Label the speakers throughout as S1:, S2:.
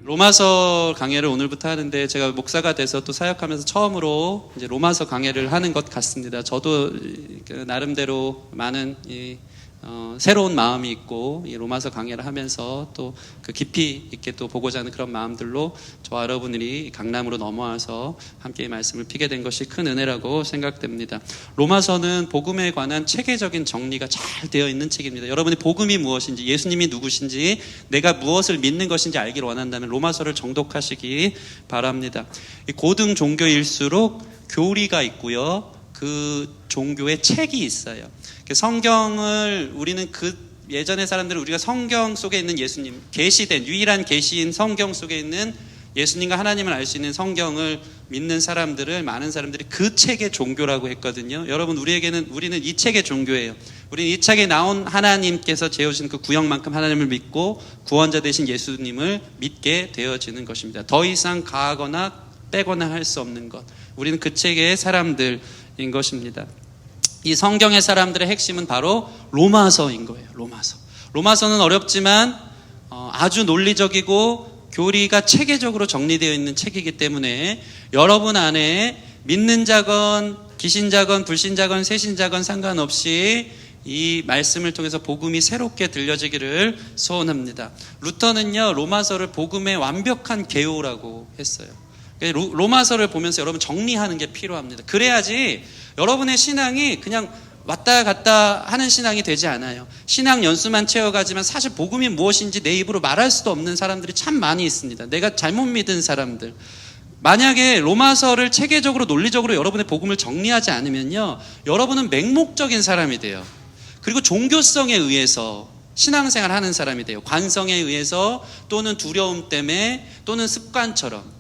S1: 로마서 강해를 오늘부터 하는데 제가 목사가 돼서 또 사역하면서 처음으로 이제 로마서 강해를 하는 것 같습니다. 저도 나름대로 많은 새로운 마음이 있고 이 로마서 강해를 하면서 또 그 깊이 있게 또 보고자 하는 그런 마음들로 저와 여러분들이 강남으로 넘어와서 함께 이 말씀을 피게 된 것이 큰 은혜라고 생각됩니다. 로마서는 복음에 관한 체계적인 정리가 잘 되어 있는 책입니다. 여러분이 복음이 무엇인지, 예수님이 누구신지, 내가 무엇을 믿는 것인지 알기를 원한다면 로마서를 정독하시기 바랍니다. 고등 종교일수록 교리가 있고요, 그 종교의 책이 있어요. 성경을 우리는 예전의 사람들은 우리가 성경 속에 있는 예수님, 계시된 유일한 계시인 성경 속에 있는 예수님과 하나님을 알 수 있는 성경을 믿는 사람들을, 많은 사람들이 그 책의 종교라고 했거든요. 여러분, 우리는 이 책의 종교예요. 우리는 이 책에 나온 하나님께서 재우신 그 구역만큼 하나님을 믿고 구원자 되신 예수님을 믿게 되어지는 것입니다. 더 이상 가하거나 빼거나 할 수 없는 것, 우리는 그 책의 사람들인 것입니다. 이 성경의 사람들의 핵심은 바로 로마서인 거예요. 로마서는 어렵지만 아주 논리적이고 교리가 체계적으로 정리되어 있는 책이기 때문에 여러분 안에 믿는 자건 기신자건 불신자건 새신자건 상관없이 이 말씀을 통해서 복음이 새롭게 들려지기를 소원합니다. 루터는요, 로마서를 복음의 완벽한 개요라고 했어요. 로마서를 보면서 여러분 정리하는 게 필요합니다. 그래야지 여러분의 신앙이 그냥 왔다 갔다 하는 신앙이 되지 않아요. 신앙 연수만 채워가지만 사실 복음이 무엇인지 내 입으로 말할 수도 없는 사람들이 참 많이 있습니다. 내가 잘못 믿은 사람들. 만약에 로마서를 체계적으로 논리적으로 여러분의 복음을 정리하지 않으면요, 여러분은 맹목적인 사람이 돼요. 그리고 종교성에 의해서 신앙생활 하는 사람이 돼요. 관성에 의해서, 또는 두려움 때문에, 또는 습관처럼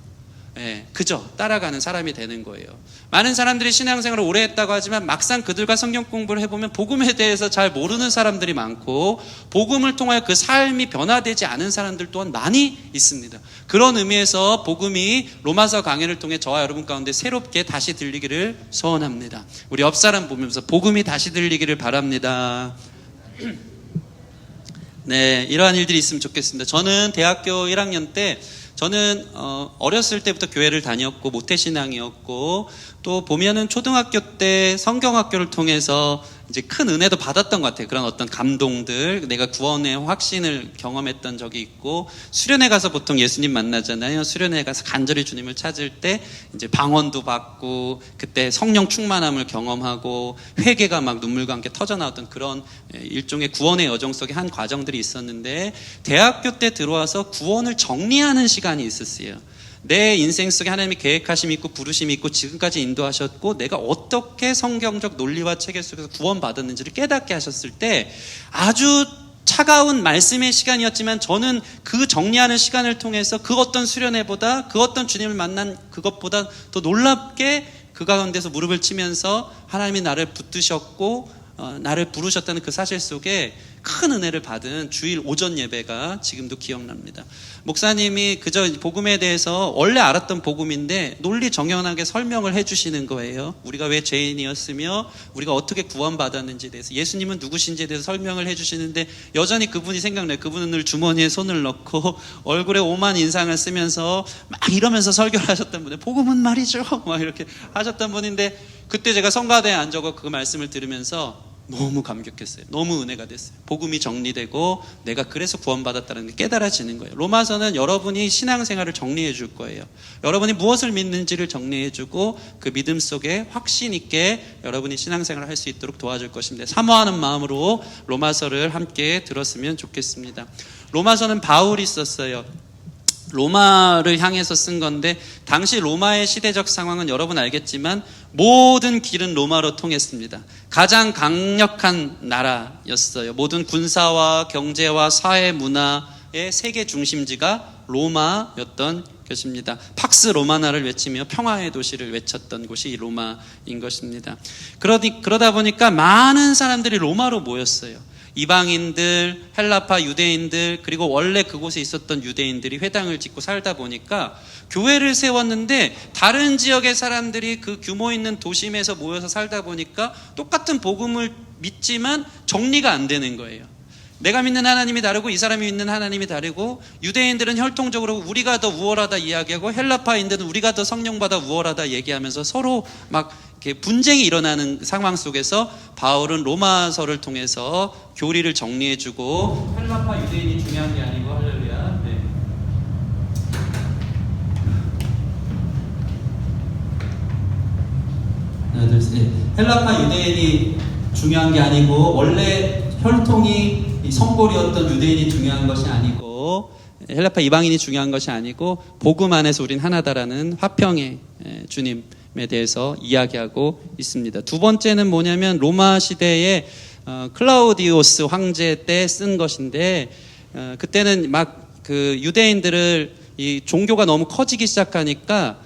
S1: 그저 따라가는 사람이 되는 거예요. 많은 사람들이 신앙생활을 오래 했다고 하지만 막상 그들과 성경 공부를 해보면 복음에 대해서 잘 모르는 사람들이 많고, 복음을 통하여 그 삶이 변화되지 않은 사람들 또한 많이 있습니다. 그런 의미에서 복음이 로마서 강해를 통해 저와 여러분 가운데 새롭게 다시 들리기를 소원합니다. 우리 옆 사람 보면서 복음이 다시 들리기를 바랍니다. 네, 이러한 일들이 있으면 좋겠습니다. 저는 대학교 1학년 때 저는 어렸을 때부터 교회를 다녔고 모태신앙이었고, 또 보면은 초등학교 때 성경학교를 통해서 이제 큰 은혜도 받았던 것 같아요. 그런 어떤 감동들, 내가 구원의 확신을 경험했던 적이 있고, 수련회 가서 보통 예수님 만나잖아요. 수련회 가서 간절히 주님을 찾을 때 이제 방언도 받고, 그때 성령 충만함을 경험하고, 회개가 막 눈물과 함께 터져 나왔던 그런 일종의 구원의 여정 속에 한 과정들이 있었는데, 대학교 때 들어와서 구원을 정리하는 시간이 있었어요. 내 인생 속에 하나님이 계획하심이 있고 부르심이 있고 지금까지 인도하셨고, 내가 어떻게 성경적 논리와 체계 속에서 구원받았는지를 깨닫게 하셨을 때 아주 차가운 말씀의 시간이었지만, 저는 그 정리하는 시간을 통해서 그 어떤 수련회보다, 그 어떤 주님을 만난 그것보다 더 놀랍게 그 가운데서 무릎을 치면서 하나님이 나를 붙드셨고 나를 부르셨다는 그 사실 속에 큰 은혜를 받은 주일 오전 예배가 지금도 기억납니다. 목사님이 그저 복음에 대해서 원래 알았던 복음인데 논리 정연하게 설명을 해주시는 거예요. 우리가 왜 죄인이었으며 우리가 어떻게 구원받았는지에 대해서, 예수님은 누구신지에 대해서 설명을 해주시는데 여전히 그분이 생각나요. 그분은 늘 주머니에 손을 넣고 얼굴에 오만 인상을 쓰면서 막 이러면서 설교를 하셨던 분인데, 복음은 말이죠 막 이렇게 하셨던 분인데, 그때 제가 성가대에 앉아서 그 말씀을 들으면서 너무 감격했어요. 너무 은혜가 됐어요. 복음이 정리되고 내가 그래서 구원받았다는 게 깨달아지는 거예요. 로마서는 여러분이 신앙생활을 정리해 줄 거예요. 여러분이 무엇을 믿는지를 정리해 주고 그 믿음 속에 확신 있게 여러분이 신앙생활을 할 수 있도록 도와줄 것입니다. 사모하는 마음으로 로마서를 함께 들었으면 좋겠습니다. 로마서는 바울이 썼어요. 로마를 향해서 쓴 건데, 당시 로마의 시대적 상황은 여러분 알겠지만 모든 길은 로마로 통했습니다. 가장 강력한 나라였어요. 모든 군사와 경제와 사회 문화의 세계 중심지가 로마였던 것입니다. 팍스 로마나를 외치며 평화의 도시를 외쳤던 곳이 이 로마인 것입니다. 그러다 보니까 많은 사람들이 로마로 모였어요. 이방인들, 헬라파 유대인들, 그리고 원래 그곳에 있었던 유대인들이 회당을 짓고 살다 보니까 교회를 세웠는데, 다른 지역의 사람들이 그 규모 있는 도심에서 모여서 살다 보니까 똑같은 복음을 믿지만 정리가 안 되는 거예요. 내가 믿는 하나님이 다르고 이 사람이 믿는 하나님이 다르고, 유대인들은 혈통적으로 우리가 더 우월하다 이야기하고, 헬라파인들은 우리가 더 성령받아 우월하다 얘기하면서 서로 막 이렇게 분쟁이 일어나는 상황 속에서 바울은 로마서를 통해서 교리를 정리해주고, 헬라파 유대인이 중요한 게 아니고, 할렐루야. 네. 하나 둘 셋. 헬라파 유대인이 중요한 게 아니고, 원래 혈통이 성골이었던 유대인이 중요한 것이 아니고, 헬라파 이방인이 중요한 것이 아니고, 복음 안에서 우린 하나다라는 화평의 주님에 대해서 이야기하고 있습니다. 두 번째는 뭐냐면 로마 시대에 클라우디오스 황제 때 쓴 것인데, 그때는 막 그 유대인들을 이 종교가 너무 커지기 시작하니까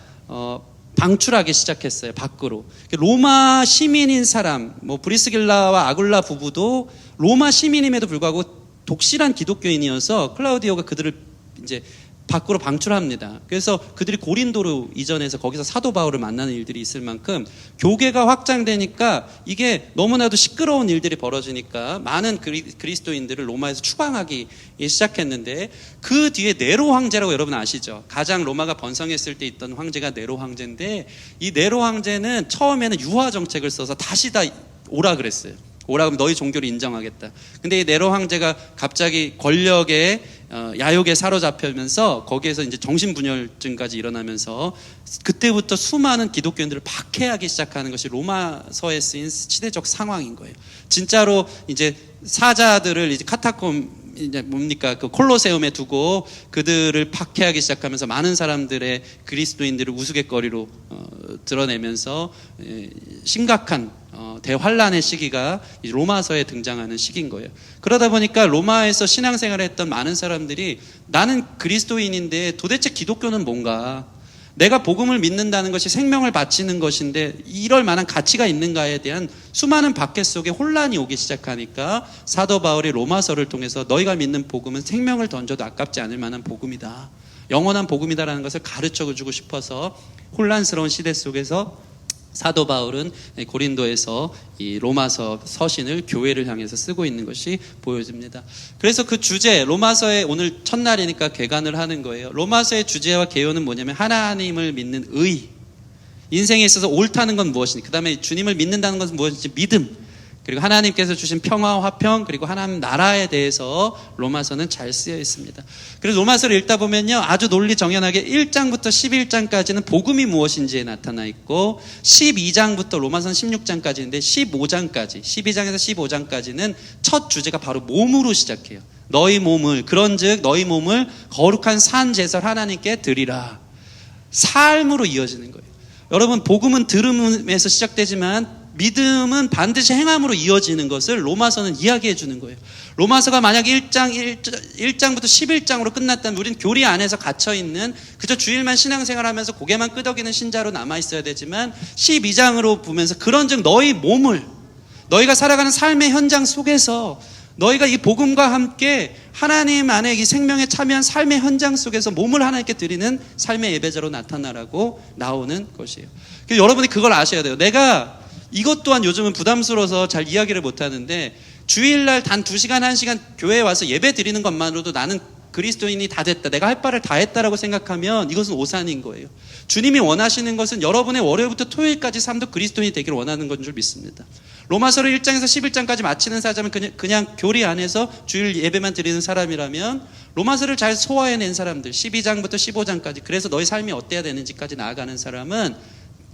S1: 방출하기 시작했어요. 밖으로. 로마 시민인 사람, 뭐 브리스길라와 아굴라 부부도 로마 시민임에도 불구하고 독실한 기독교인이어서 클라우디오가 그들을 이제 밖으로 방출합니다. 그래서 그들이 고린도로 이전해서 거기서 사도 바울을 만나는 일들이 있을 만큼 교계가 확장되니까 이게 너무나도 시끄러운 일들이 벌어지니까 많은 그리스도인들을 로마에서 추방하기 시작했는데, 그 뒤에 네로 황제라고 여러분 아시죠? 가장 로마가 번성했을 때 있던 황제가 네로 황제인데, 이 네로 황제는 처음에는 유화 정책을 써서 다시 다 오라 그랬어요. 오라 그러면 너희 종교를 인정하겠다. 근데 이 네로 황제가 갑자기 권력에 야욕에 사로잡히면서 거기에서 이제 정신분열증까지 일어나면서 그때부터 수많은 기독교인들을 박해하기 시작하는 것이 로마서에 쓰인 시대적 상황인 거예요. 진짜로 이제 사자들을 이제 카타콤 이제 뭡니까 그 콜로세움에 두고 그들을 박해하기 시작하면서 많은 사람들의 그리스도인들을 우스갯거리로 드러내면서 심각한 대환란의 시기가 로마서에 등장하는 시기인 거예요. 그러다 보니까 로마에서 신앙생활을 했던 많은 사람들이 나는 그리스도인인데 도대체 기독교는 뭔가, 내가 복음을 믿는다는 것이 생명을 바치는 것인데 이럴 만한 가치가 있는가에 대한 수많은 박해 속에 혼란이 오기 시작하니까 사도 바울이 로마서를 통해서 너희가 믿는 복음은 생명을 던져도 아깝지 않을 만한 복음이다, 영원한 복음이다라는 것을 가르쳐주고 싶어서 혼란스러운 시대 속에서 사도 바울은 고린도에서 이 로마서 서신을 교회를 향해서 쓰고 있는 것이 보여집니다. 그래서 그 주제, 로마서의 오늘 첫날이니까 개관을 하는 거예요. 로마서의 주제와 개요는 뭐냐면 하나님을 믿는 의, 인생에 있어서 옳다는 건 무엇인지, 그 다음에 주님을 믿는다는 것은 무엇인지 믿음, 그리고 하나님께서 주신 평화, 화평, 그리고 하나님 나라에 대해서 로마서는 잘 쓰여 있습니다. 그래서 로마서를 읽다 보면요, 아주 논리정연하게 1장부터 11장까지는 복음이 무엇인지에 나타나 있고, 12장부터 로마서는 16장까지인데 15장까지, 12장에서 15장까지는 첫 주제가 바로 몸으로 시작해요. 너희 몸을, 그런즉 너희 몸을 거룩한 산 제설 하나님께 드리라. 삶으로 이어지는 거예요. 여러분, 복음은 들음에서 시작되지만 믿음은 반드시 행함으로 이어지는 것을 로마서는 이야기해 주는 거예요. 로마서가 만약에 1장부터 11장으로 끝났다면 우리는 교리 안에서 갇혀있는, 그저 주일만 신앙생활하면서 고개만 끄덕이는 신자로 남아있어야 되지만 12장으로 보면서 그런즉 너희 몸을, 너희가 살아가는 삶의 현장 속에서 너희가 이 복음과 함께 하나님 안에 이 생명에 참여한 삶의 현장 속에서 몸을 하나님께 드리는 삶의 예배자로 나타나라고 나오는 것이에요. 그래서 여러분이 그걸 아셔야 돼요. 내가 이것 또한 요즘은 부담스러워서 잘 이야기를 못하는데, 주일날 단 2시간 1시간 교회에 와서 예배 드리는 것만으로도 나는 그리스도인이 다 됐다, 내가 할 바를 다 했다라고 생각하면 이것은 오산인 거예요. 주님이 원하시는 것은 여러분의 월요일부터 토요일까지 삶도 그리스도인이 되기를 원하는 건 줄 믿습니다. 로마서를 1장에서 11장까지 마치는 사람은 그냥 교리 안에서 주일 예배만 드리는 사람이라면, 로마서를 잘 소화해낸 사람들, 12장부터 15장까지 그래서 너희 삶이 어때야 되는지까지 나아가는 사람은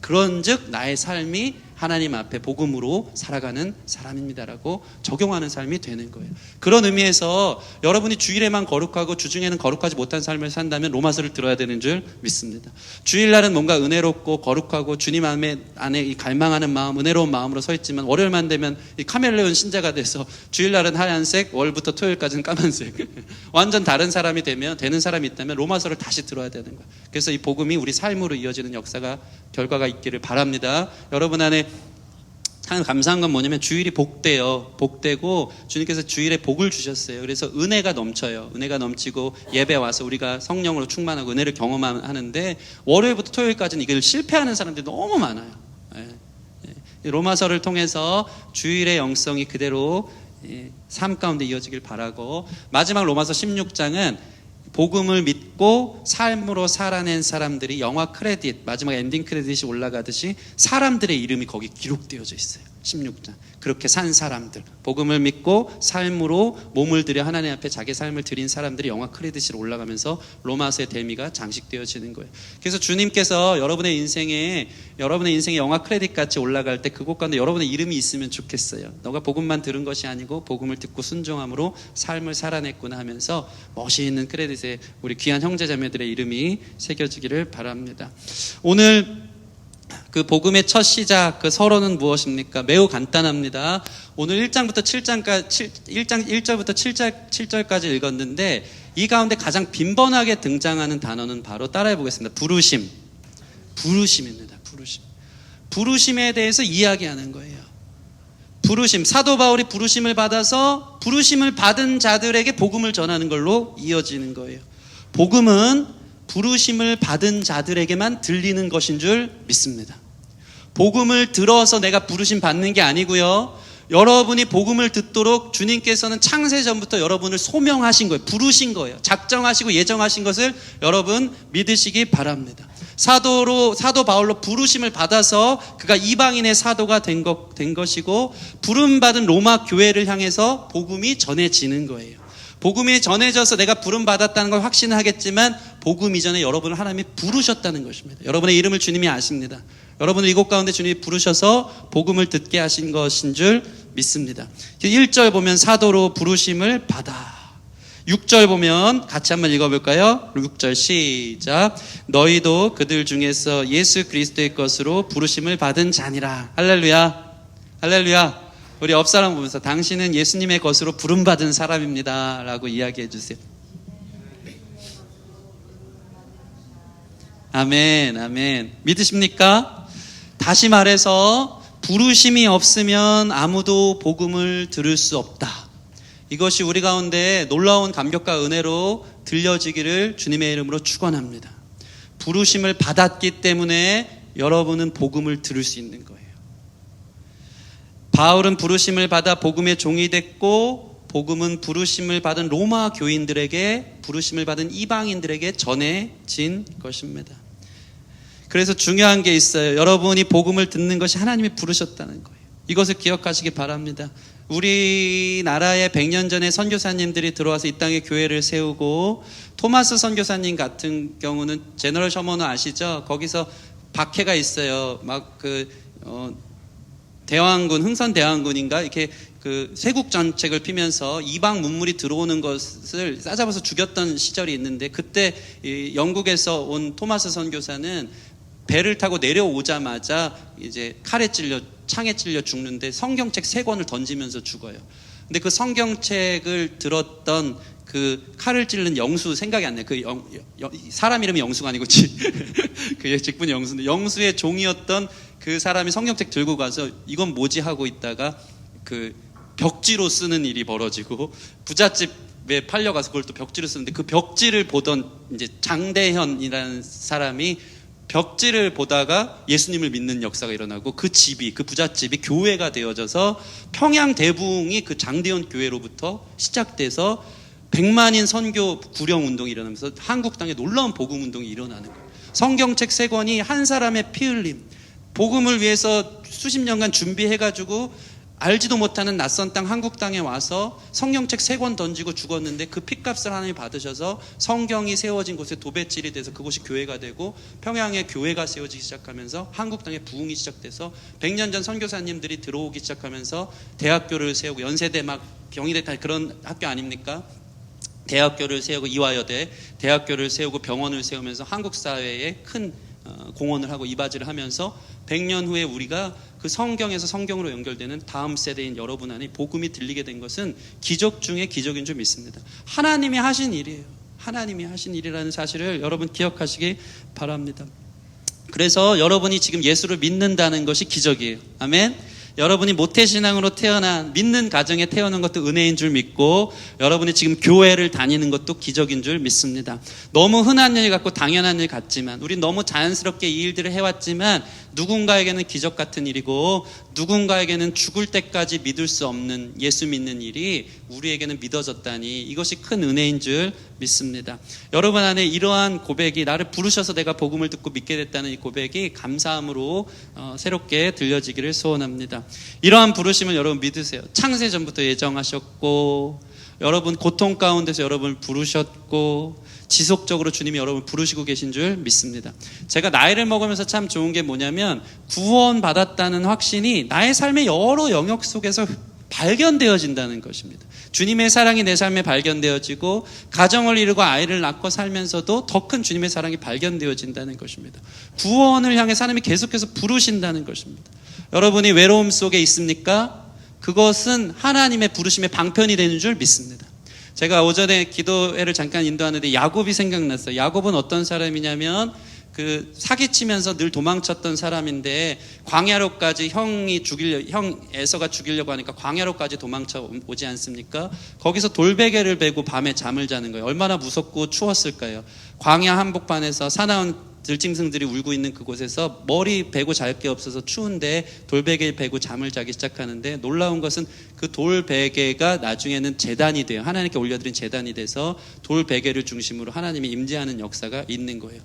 S1: 그런즉 나의 삶이 하나님 앞에 복음으로 살아가는 사람입니다라고 적용하는 삶이 되는 거예요. 그런 의미에서 여러분이 주일에만 거룩하고 주중에는 거룩하지 못한 삶을 산다면 로마서를 들어야 되는 줄 믿습니다. 주일날은 뭔가 은혜롭고 거룩하고 주님 안에 갈망하는 마음, 은혜로운 마음으로 서 있지만, 월요일만 되면 이 카멜레온 신자가 돼서 주일날은 하얀색, 월부터 토요일까지는 까만색 완전 다른 사람이 되는 사람이 있다면 로마서를 다시 들어야 되는 거예요. 그래서 이 복음이 우리 삶으로 이어지는 역사가, 결과가 있기를 바랍니다. 여러분 안에 참 감사한 건 뭐냐면 주일이 복돼요. 복되고 주님께서 주일에 복을 주셨어요. 그래서 은혜가 넘쳐요. 은혜가 넘치고 예배 와서 우리가 성령으로 충만하고 은혜를 경험하는데, 월요일부터 토요일까지는 이걸 실패하는 사람들이 너무 많아요. 로마서를 통해서 주일의 영성이 그대로 삶 가운데 이어지길 바라고, 마지막 로마서 16장은 복음을 믿고 삶으로 살아낸 사람들이 영화 크레딧, 마지막 엔딩 크레딧이 올라가듯이 사람들의 이름이 거기 기록되어져 있어요. 16장. 그렇게 산 사람들, 복음을 믿고 삶으로 몸을 들여 하나님 앞에 자기 삶을 드린 사람들이 영화 크레딧으로 올라가면서 로마서의 대미가 장식되어지는 거예요. 그래서 주님께서 여러분의 인생에 영화 크레딧 같이 올라갈 때 그곳 가운데 여러분의 이름이 있으면 좋겠어요. 너가 복음만 들은 것이 아니고 복음을 듣고 순종함으로 삶을 살아냈구나 하면서 멋있는 크레딧에 우리 귀한 형제자매들의 이름이 새겨지기를 바랍니다. 오늘 그 복음의 첫 시작, 그 서론은 무엇입니까? 매우 간단합니다. 오늘 1장부터 7장까지, 1절부터 7절까지 읽었는데 이 가운데 가장 빈번하게 등장하는 단어는 바로 따라해 보겠습니다. 부르심. 부르심입니다. 부르심. 부르심에 대해서 이야기하는 거예요. 부르심. 사도 바울이 부르심을 받아서 부르심을 받은 자들에게 복음을 전하는 걸로 이어지는 거예요. 복음은 부르심을 받은 자들에게만 들리는 것인 줄 믿습니다. 복음을 들어서 내가 부르심 받는 게 아니고요. 여러분이 복음을 듣도록 주님께서는 창세 전부터 여러분을 소명하신 거예요. 부르신 거예요. 작정하시고 예정하신 것을 여러분 믿으시기 바랍니다. 사도 바울로 부르심을 받아서 그가 이방인의 사도가 된 것이고, 부름받은 로마 교회를 향해서 복음이 전해지는 거예요. 복음이 전해져서 내가 부름받았다는 걸 확신하겠지만 복음 이전에 여러분을 하나님이 부르셨다는 것입니다. 여러분의 이름을 주님이 아십니다. 여러분을 이곳 가운데 주님이 부르셔서 복음을 듣게 하신 것인 줄 믿습니다. 1절 보면 사도로 부르심을 받아. 6절 보면 같이 한번 읽어볼까요? 6절 시작. 너희도 그들 중에서 예수 그리스도의 것으로 부르심을 받은 자니라. 할렐루야. 할렐루야. 우리 옆 사람 보면서 당신은 예수님의 것으로 부름받은 사람입니다 라고 이야기해 주세요. 아멘, 아멘. 믿으십니까? 다시 말해서 부르심이 없으면 아무도 복음을 들을 수 없다. 이것이 우리 가운데 놀라운 감격과 은혜로 들려지기를 주님의 이름으로 축원합니다. 부르심을 받았기 때문에 여러분은 복음을 들을 수 있는 거예요. 바울은 부르심을 받아 복음의 종이 됐고, 복음은 부르심을 받은 로마 교인들에게, 부르심을 받은 이방인들에게 전해진 것입니다. 그래서 중요한 게 있어요. 여러분이 복음을 듣는 것이 하나님이 부르셨다는 거예요. 이것을 기억하시기 바랍니다. 우리나라에 100년 전에 선교사님들이 들어와서 이 땅에 교회를 세우고, 토마스 선교사님 같은 경우는 제너럴 셔먼은 아시죠? 거기서 박해가 있어요. 대왕군, 흥선 대왕군인가? 이렇게 그 세국 정책을 피면서 이방 문물이 들어오는 것을 싸잡아서 죽였던 시절이 있는데, 그때 영국에서 온 토마스 선교사는 배를 타고 내려오자마자 이제 창에 찔려 죽는데 성경책 3권을 던지면서 죽어요. 근데 그 성경책을 들었던 그 칼을 찔른 영수, 생각이 안 나요. 사람 이름이 영수가 아니고 그게 직분이 영수인데, 영수의 종이었던 그 사람이 성경책 들고 가서 이건 뭐지 하고 있다가 그 벽지로 쓰는 일이 벌어지고, 부잣집에 팔려가서 그걸 또 벽지로 쓰는데, 그 벽지를 보던 이제 장대현이라는 사람이 벽지를 보다가 예수님을 믿는 역사가 일어나고, 그 부잣집이 교회가 되어져서 평양 대붕이 그 장대현 교회로부터 시작돼서 100만인 선교 구령 운동이 일어나면서 한국 땅에 놀라운 복음 운동이 일어나는 거예요. 성경책 3권이 한 사람의 피 흘림, 복음을 위해서 수십 년간 준비해가지고 알지도 못하는 낯선 땅 한국 땅에 와서 성경책 3권 던지고 죽었는데, 그 핏값을 하나님이 받으셔서 성경이 세워진 곳에 도배질이 돼서 그곳이 교회가 되고, 평양에 교회가 세워지기 시작하면서 한국 땅에 부흥이 시작돼서 100년 전 선교사님들이 들어오기 시작하면서 대학교를 세우고, 연세대 막 경희대 다 그런 학교 아닙니까? 대학교를 세우고, 이화여대 대학교를 세우고 병원을 세우면서 한국 사회에 큰 공헌을 하고 이바지를 하면서 100년 후에 우리가 그 성경에서 성경으로 연결되는 다음 세대인 여러분 안에 복음이 들리게 된 것은 기적 중에 기적인 줄 믿습니다. 하나님이 하신 일이에요. 하나님이 하신 일이라는 사실을 여러분 기억하시기 바랍니다. 그래서 여러분이 지금 예수를 믿는다는 것이 기적이에요. 아멘. 여러분이 모태신앙으로 태어난 믿는 가정에 태어난 것도 은혜인 줄 믿고 여러분이 지금 교회를 다니는 것도 기적인 줄 믿습니다. 너무 흔한 일 같고 당연한 일 같지만 우리 너무 자연스럽게 이 일들을 해왔지만 누군가에게는 기적 같은 일이고 누군가에게는 죽을 때까지 믿을 수 없는 예수 믿는 일이 우리에게는 믿어졌다니 이것이 큰 은혜인 줄 믿습니다. 여러분 안에 이러한 고백이 나를 부르셔서 내가 복음을 듣고 믿게 됐다는 이 고백이 감사함으로 새롭게 들려지기를 소원합니다. 이러한 부르심을 여러분 믿으세요. 창세 전부터 예정하셨고 여러분 고통 가운데서 여러분을 부르셨고 지속적으로 주님이 여러분을 부르시고 계신 줄 믿습니다. 제가 나이를 먹으면서 참 좋은 게 뭐냐면 구원받았다는 확신이 나의 삶의 여러 영역 속에서 발견되어진다는 것입니다. 주님의 사랑이 내 삶에 발견되어지고 가정을 이루고 아이를 낳고 살면서도 더 큰 주님의 사랑이 발견되어진다는 것입니다. 구원을 향해 하나님이 계속해서 부르신다는 것입니다. 여러분이 외로움 속에 있습니까? 그것은 하나님의 부르심의 방편이 되는 줄 믿습니다. 제가 오전에 기도회를 잠깐 인도하는데 야곱이 생각났어요. 야곱은 어떤 사람이냐면 사기치면서 늘 도망쳤던 사람인데 광야로까지 형 에서가 죽이려고 하니까 광야로까지 도망쳐 오지 않습니까? 거기서 돌베개를 베고 밤에 잠을 자는 거예요. 얼마나 무섭고 추웠을까요? 광야 한복판에서 사나운 들짐승들이 울고 있는 그곳에서 머리 베고 잘 게 없어서 추운데 돌베개를 베고 잠을 자기 시작하는데 놀라운 것은 그 돌베개가 나중에는 제단이 돼요. 하나님께 올려드린 제단이 돼서 돌베개를 중심으로 하나님이 임재하는 역사가 있는 거예요.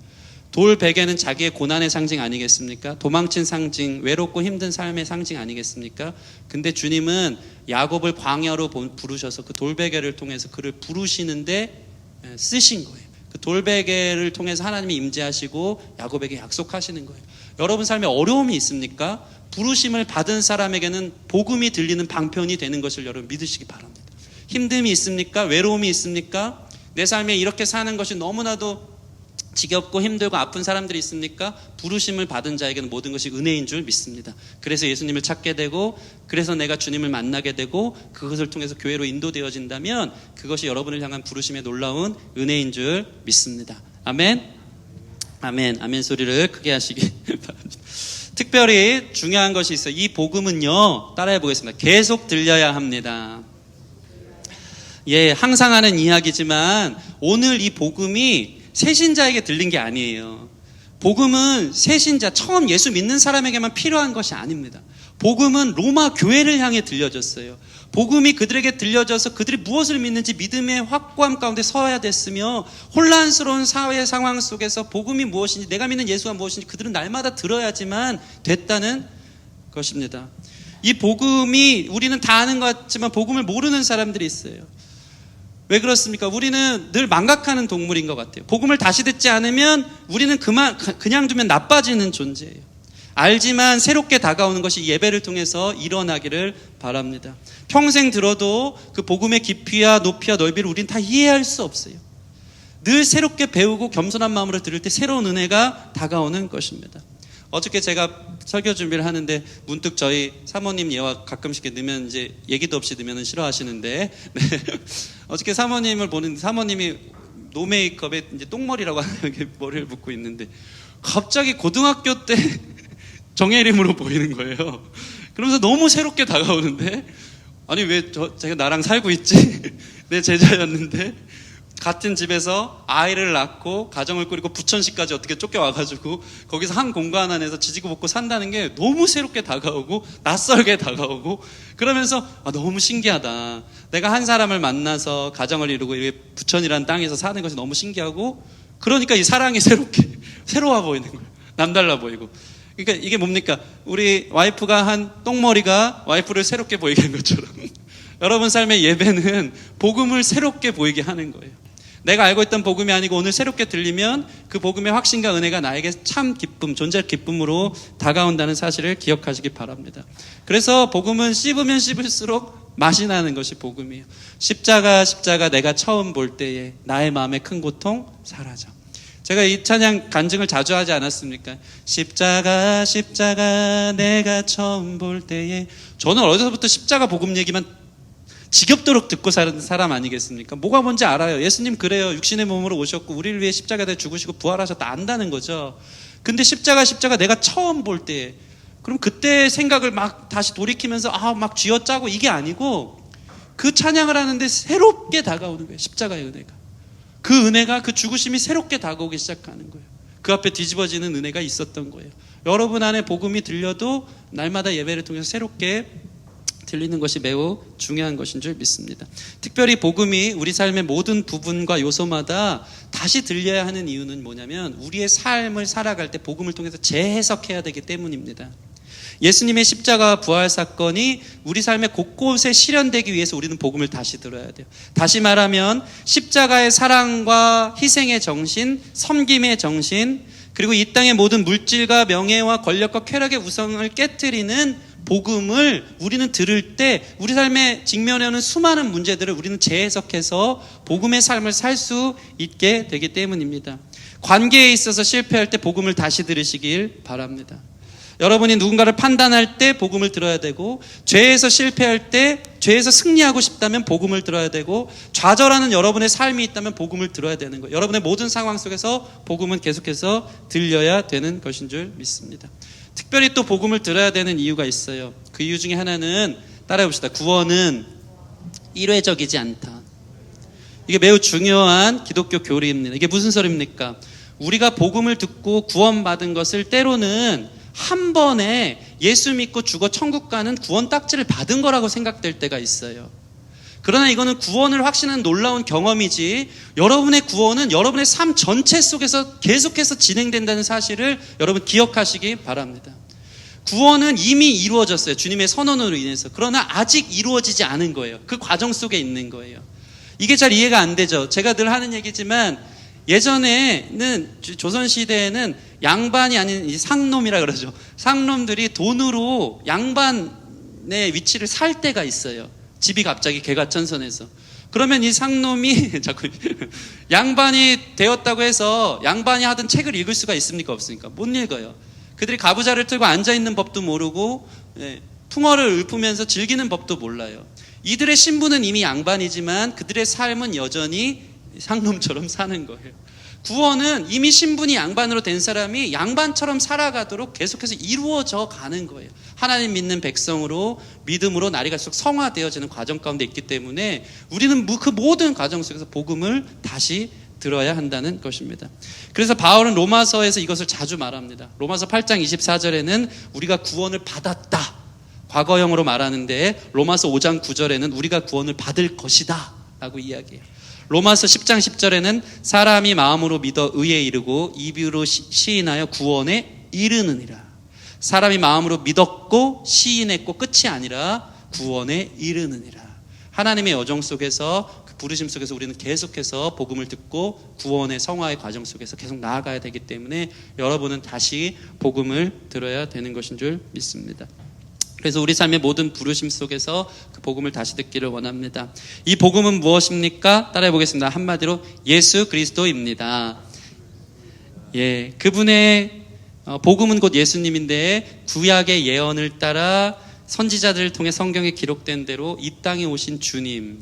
S1: 돌베개는 자기의 고난의 상징 아니겠습니까? 도망친 상징, 외롭고 힘든 삶의 상징 아니겠습니까? 근데 주님은 야곱을 광야로 부르셔서 그 돌베개를 통해서 그를 부르시는데 쓰신 거예요. 그 돌베개를 통해서 하나님이 임재하시고 야곱에게 약속하시는 거예요. 여러분 삶에 어려움이 있습니까? 부르심을 받은 사람에게는 복음이 들리는 방편이 되는 것을 여러분 믿으시기 바랍니다. 힘듦이 있습니까? 외로움이 있습니까? 내 삶에 이렇게 사는 것이 너무나도 지겹고 힘들고 아픈 사람들이 있습니까? 부르심을 받은 자에게는 모든 것이 은혜인 줄 믿습니다. 그래서 예수님을 찾게 되고 그래서 내가 주님을 만나게 되고 그것을 통해서 교회로 인도되어진다면 그것이 여러분을 향한 부르심의 놀라운 은혜인 줄 믿습니다. 아멘. 아멘. 아멘 소리를 크게 하시기 바랍니다. 특별히 중요한 것이 있어요. 이 복음은요, 따라해 보겠습니다. 계속 들려야 합니다. 예, 항상 하는 이야기지만 오늘 이 복음이 새신자에게 들린 게 아니에요. 복음은 새신자, 처음 예수 믿는 사람에게만 필요한 것이 아닙니다. 복음은 로마 교회를 향해 들려졌어요. 복음이 그들에게 들려져서 그들이 무엇을 믿는지 믿음의 확고함 가운데 서야 됐으며 혼란스러운 사회 상황 속에서 복음이 무엇인지 내가 믿는 예수가 무엇인지 그들은 날마다 들어야지만 됐다는 것입니다. 이 복음이 우리는 다 아는 것 같지만 복음을 모르는 사람들이 있어요. 왜 그렇습니까? 우리는 늘 망각하는 동물인 것 같아요. 복음을 다시 듣지 않으면 우리는 그냥 두면 나빠지는 존재예요. 알지만 새롭게 다가오는 것이 예배를 통해서 일어나기를 바랍니다. 평생 들어도 그 복음의 깊이와 높이와 넓이를 우리는 다 이해할 수 없어요. 늘 새롭게 배우고 겸손한 마음으로 들을 때 새로운 은혜가 다가오는 것입니다. 어저께 제가 설교 준비를 하는데 문득 저희 사모님 예와 가끔씩 넣으면 이제 얘기도 없이 넣으면 싫어하시는데 네. 어저께 사모님을 보는데 사모님이 노 메이크업에 이제 똥머리라고 하는 머리를 묶고 있는데 갑자기 고등학교 때 정혜림으로 보이는 거예요. 그러면서 너무 새롭게 다가오는데 아니 왜 제가 나랑 살고 있지? 내 제자였는데 같은 집에서 아이를 낳고 가정을 꾸리고 부천시까지 어떻게 쫓겨와가지고 거기서 한 공간 안에서 지지고 볶고 산다는 게 너무 새롭게 다가오고 낯설게 다가오고 그러면서 너무 신기하다. 내가 한 사람을 만나서 가정을 이루고 부천이라는 땅에서 사는 것이 너무 신기하고 그러니까 이 사랑이 새로워 보이는 거예요. 남달라 보이고. 그러니까 이게 뭡니까? 우리 와이프가 한 똥머리가 와이프를 새롭게 보이게 한 것처럼 여러분 삶의 예배는 복음을 새롭게 보이게 하는 거예요. 내가 알고 있던 복음이 아니고 오늘 새롭게 들리면 그 복음의 확신과 은혜가 나에게 참 기쁨, 존재할 기쁨으로 다가온다는 사실을 기억하시기 바랍니다. 그래서 복음은 씹으면 씹을수록 맛이 나는 것이 복음이에요. 십자가 내가 처음 볼 때에 나의 마음의 큰 고통 사라져. 제가 이 찬양 간증을 자주 하지 않았습니까? 십자가 내가 처음 볼 때에. 저는 어려서부터 십자가 복음 얘기만 지겹도록 듣고 사는 사람 아니겠습니까? 뭐가 뭔지 알아요. 예수님 그래요. 육신의 몸으로 오셨고 우리를 위해 십자가에 죽으시고 부활하셨다 안다는 거죠. 근데 십자가 내가 처음 볼 때에 그럼 그때 생각을 막 다시 돌이키면서 막 쥐어짜고 이게 아니고 그 찬양을 하는데 새롭게 다가오는 거예요. 십자가의 은혜가. 그 은혜가, 그 죽으심이 새롭게 다가오기 시작하는 거예요. 그 앞에 뒤집어지는 은혜가 있었던 거예요. 여러분 안에 복음이 들려도 날마다 예배를 통해서 새롭게 들리는 것이 매우 중요한 것인 줄 믿습니다. 특별히 복음이 우리 삶의 모든 부분과 요소마다 다시 들려야 하는 이유는 뭐냐면 우리의 삶을 살아갈 때 복음을 통해서 재해석해야 되기 때문입니다. 예수님의 십자가 부활 사건이 우리 삶의 곳곳에 실현되기 위해서 우리는 복음을 다시 들어야 돼요. 다시 말하면 십자가의 사랑과 희생의 정신, 섬김의 정신, 그리고 이 땅의 모든 물질과 명예와 권력과 쾌락의 우상을 깨트리는 복음을 우리는 들을 때 우리 삶에 직면하는 수많은 문제들을 우리는 재해석해서 복음의 삶을 살 수 있게 되기 때문입니다. 관계에 있어서 실패할 때 복음을 다시 들으시길 바랍니다. 여러분이 누군가를 판단할 때 복음을 들어야 되고, 죄에서 실패할 때, 죄에서 승리하고 싶다면 복음을 들어야 되고, 좌절하는 여러분의 삶이 있다면 복음을 들어야 되는 거예요. 여러분의 모든 상황 속에서 복음은 계속해서 들려야 되는 것인 줄 믿습니다. 특별히 또 복음을 들어야 되는 이유가 있어요. 그 이유 중에 하나는 따라해 봅시다. 구원은 일회적이지 않다. 이게 매우 중요한 기독교 교리입니다. 이게 무슨 소리입니까? 우리가 복음을 듣고 구원받은 것을 때로는 한 번에 예수 믿고 죽어 천국 가는 구원 딱지를 받은 거라고 생각될 때가 있어요. 그러나 이거는 구원을 확신하는 놀라운 경험이지, 여러분의 구원은 여러분의 삶 전체 속에서 계속해서 진행된다는 사실을 여러분 기억하시기 바랍니다. 구원은 이미 이루어졌어요. 주님의 선언으로 인해서. 그러나 아직 이루어지지 않은 거예요. 그 과정 속에 있는 거예요. 이게 잘 이해가 안 되죠. 제가 늘 하는 얘기지만 예전에는, 조선시대에는 양반이 아닌 상놈이라 그러죠. 상놈들이 돈으로 양반의 위치를 살 때가 있어요. 집이 갑자기 개가천선해서. 그러면 이 상놈이 자꾸 양반이 되었다고 해서 양반이 하던 책을 읽을 수가 있습니까? 없습니까? 못 읽어요. 그들이 가부좌를 틀고 앉아있는 법도 모르고 풍어를 읊으면서 즐기는 법도 몰라요. 이들의 신분은 이미 양반이지만 그들의 삶은 여전히 상놈처럼 사는 거예요. 구원은 이미 신분이 양반으로 된 사람이 양반처럼 살아가도록 계속해서 이루어져 가는 거예요. 하나님 믿는 백성으로, 믿음으로 날이 갈수록 성화되어지는 과정 가운데 있기 때문에 우리는 그 모든 과정 속에서 복음을 다시 들어야 한다는 것입니다. 그래서 바울은 로마서에서 이것을 자주 말합니다. 로마서 8장 24절에는 우리가 구원을 받았다, 과거형으로 말하는데, 로마서 5장 9절에는 우리가 구원을 받을 것이다 라고 이야기해요. 로마서 10장 10절에는 사람이 마음으로 믿어 의에 이르고 입으로 시인하여 구원에 이르느니라. 사람이 마음으로 믿었고 시인했고 끝이 아니라 구원에 이르느니라. 하나님의 여정 속에서, 그 부르심 속에서 우리는 계속해서 복음을 듣고 구원의 성화의 과정 속에서 계속 나아가야 되기 때문에 여러분은 다시 복음을 들어야 되는 것인 줄 믿습니다. 그래서 우리 삶의 모든 부르심 속에서 그 복음을 다시 듣기를 원합니다. 이 복음은 무엇입니까? 따라해 보겠습니다. 한마디로 예수 그리스도입니다. 예, 그분의 복음은 곧 예수님인데, 구약의 예언을 따라 선지자들을 통해 성경에 기록된 대로 이 땅에 오신 주님,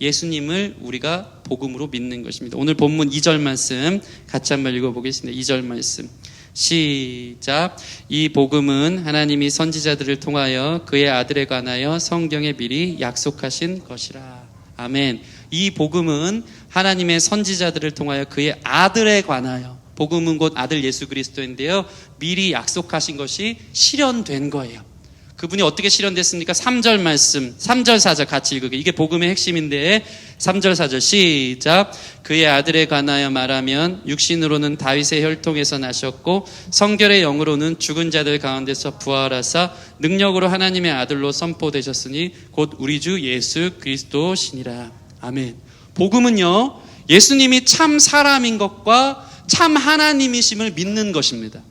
S1: 예수님을 우리가 복음으로 믿는 것입니다. 오늘 본문 2절 말씀 같이 한번 읽어보겠습니다. 2절 말씀 시작. 이 복음은 하나님이 선지자들을 통하여 그의 아들에 관하여 성경에 미리 약속하신 것이라. 아멘. 이 복음은 하나님의 선지자들을 통하여 그의 아들에 관하여, 복음은 곧 아들 예수 그리스도인데요, 미리 약속하신 것이 실현된 거예요. 그분이 어떻게 실현됐습니까? 3절 말씀, 3절 4절 같이 읽으게. 이게 복음의 핵심인데 3절 4절 시작. 그의 아들에 관하여 말하면 육신으로는 다윗의 혈통에서 나셨고 성결의 영으로는 죽은 자들 가운데서 부활하사 능력으로 하나님의 아들로 선포되셨으니 곧 우리 주 예수 그리스도시니라. 아멘. 복음은요, 예수님이 참 사람인 것과 참 하나님이심을 믿는 것입니다.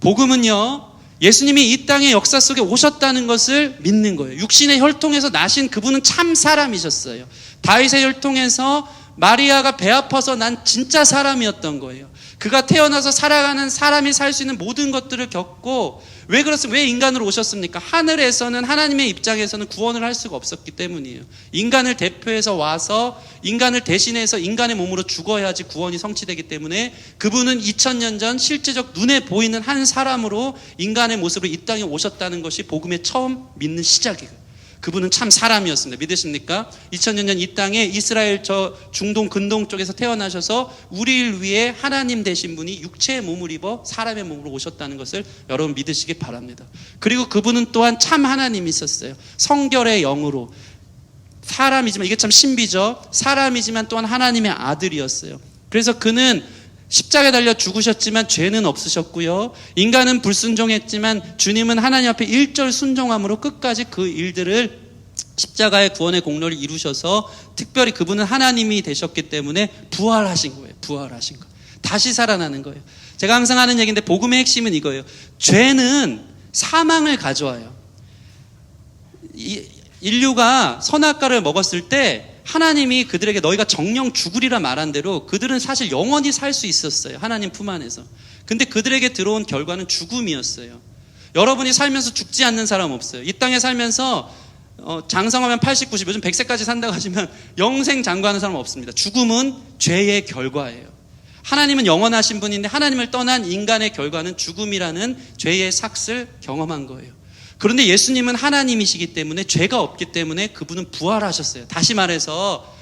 S1: 복음은요, 예수님이 이 땅의 역사 속에 오셨다는 것을 믿는 거예요. 육신의 혈통에서 나신 그분은 참 사람이셨어요. 다윗의 혈통에서 마리아가 배 아파서 난 진짜 사람이었던 거예요. 그가 태어나서 살아가는 사람이 살 수 있는 모든 것들을 겪고, 왜 그렇습니까? 왜 인간으로 오셨습니까? 하늘에서는 하나님의 입장에서는 구원을 할 수가 없었기 때문이에요. 인간을 대표해서 와서 인간을 대신해서 인간의 몸으로 죽어야지 구원이 성취되기 때문에 그분은 2000년 전 실제적 눈에 보이는 한 사람으로 인간의 모습으로 이 땅에 오셨다는 것이 복음의 처음 믿는 시작이에요. 그분은 참 사람이었습니다. 믿으십니까? 2000년 전 이 땅에 이스라엘 저 중동 근동 쪽에서 태어나셔서 우리를 위해 하나님 되신 분이 육체의 몸을 입어 사람의 몸으로 오셨다는 것을 여러분 믿으시기 바랍니다. 그리고 그분은 또한 참 하나님이셨어요. 성결의 영으로 사람이지만, 이게 참 신비죠. 사람이지만 또한 하나님의 아들이었어요. 그래서 그는 십자가에 달려 죽으셨지만 죄는 없으셨고요. 인간은 불순종했지만 주님은 하나님 앞에 일절 순종함으로 끝까지 그 일들을 십자가의 구원의 공로를 이루셔서 특별히 그분은 하나님이 되셨기 때문에 부활하신 거예요. 부활하신 거. 다시 살아나는 거예요. 제가 항상 하는 얘기인데 복음의 핵심은 이거예요. 죄는 사망을 가져와요. 인류가 선악과를 먹었을 때 하나님이 그들에게 너희가 정령 죽으리라 말한 대로 그들은 사실 영원히 살 수 있었어요. 하나님 품 안에서. 근데 그들에게 들어온 결과는 죽음이었어요. 여러분이 살면서 죽지 않는 사람 없어요. 이 땅에 살면서 장성하면 80, 90, 요즘 100세까지 산다고 하지만 영생 장구하는 사람 없습니다. 죽음은 죄의 결과예요. 하나님은 영원하신 분인데 하나님을 떠난 인간의 결과는 죽음이라는 죄의 삭을 경험한 거예요. 그런데 예수님은 하나님이시기 때문에 죄가 없기 때문에 그분은 부활하셨어요. 다시 말해서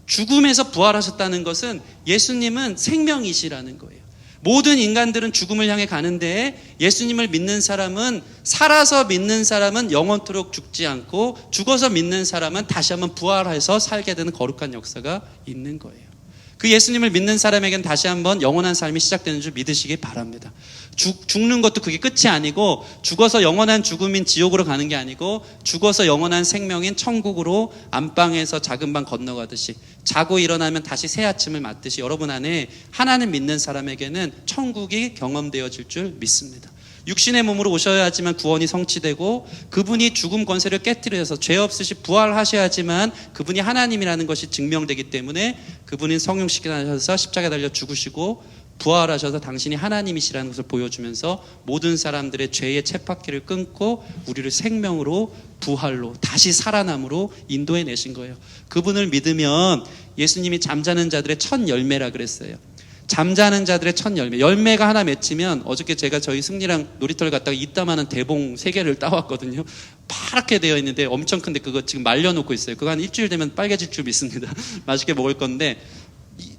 S1: 죽음에서 부활하셨다는 것은 예수님은 생명이시라는 거예요. 모든 인간들은 죽음을 향해 가는데 예수님을 믿는 사람은, 살아서 믿는 사람은 영원토록 죽지 않고 죽어서 믿는 사람은 다시 한번 부활해서 살게 되는 거룩한 역사가 있는 거예요. 그 예수님을 믿는 사람에게는 다시 한번 영원한 삶이 시작되는 줄 믿으시기 바랍니다. 죽는 것도 그게 끝이 아니고, 죽어서 영원한 죽음인 지옥으로 가는 게 아니고 죽어서 영원한 생명인 천국으로 안방에서 작은 방 건너가듯이 자고 일어나면 다시 새 아침을 맞듯이 여러분 안에 하나님 믿는 사람에게는 천국이 경험되어질 줄 믿습니다. 육신의 몸으로 오셔야지만 구원이 성취되고, 그분이 죽음 권세를 깨트려서 죄 없으시 부활하셔야지만 그분이 하나님이라는 것이 증명되기 때문에 그분이 성육시키셔서 십자가에 달려 죽으시고 부활하셔서 당신이 하나님이시라는 것을 보여주면서 모든 사람들의 죄의 쳇바퀴를 끊고 우리를 생명으로, 부활로, 다시 살아남으로 인도해 내신 거예요. 그분을 믿으면 예수님이 잠자는 자들의 첫 열매라 그랬어요. 잠자는 자들의 첫 열매. 열매가 하나 맺히면, 어저께 제가 저희 승리랑 놀이터를 갔다가 이따만한 대봉 3개를 따왔거든요. 파랗게 되어 있는데 엄청 큰데 그거 지금 말려놓고 있어요. 그거 한 일주일 되면 빨개질 줄 믿습니다. 맛있게 먹을 건데,